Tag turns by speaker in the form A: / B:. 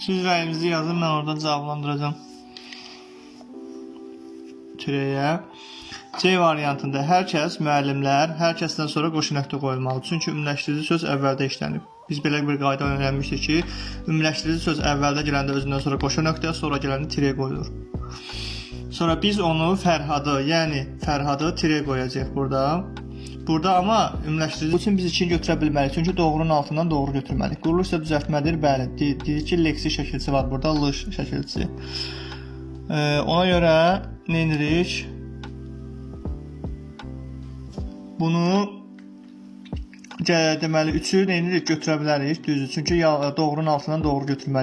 A: Siz rəyinizi yazın, mən oradan cavablandıracağım. Türeyə. C variantında hər kəs, müəllimlər, hər kəsdən sonra qoşu nöqtə qoyulmalıdır. Çünki ümumiləşdirici söz əvvəldə işlənib. Biz belə bir qayda öyrənmişdik ki, ümumiləşdirici söz əvvəldə gələndə özündən sonra qoşu nöqtə, sonra gələndə tire qoyulur. Sonra biz onu Fərhadı, yəni Fərhadı tire qoyacağıq burada. Burada amma ümumiləşdirici üçün biz için götürə bilməliyik. Çünki doğrunun altından doğru götürməliyik. Quruluş isə düzəltmədir. Bəli, deyir ki, leksi şəkilçisi var burada, l şəkilçisi. Ona görə nə edirik? Bunu deməli 3-ü nə edirik? Götürə bilərik, düzdür. Çünki doğrunun altından doğru götürməliyik.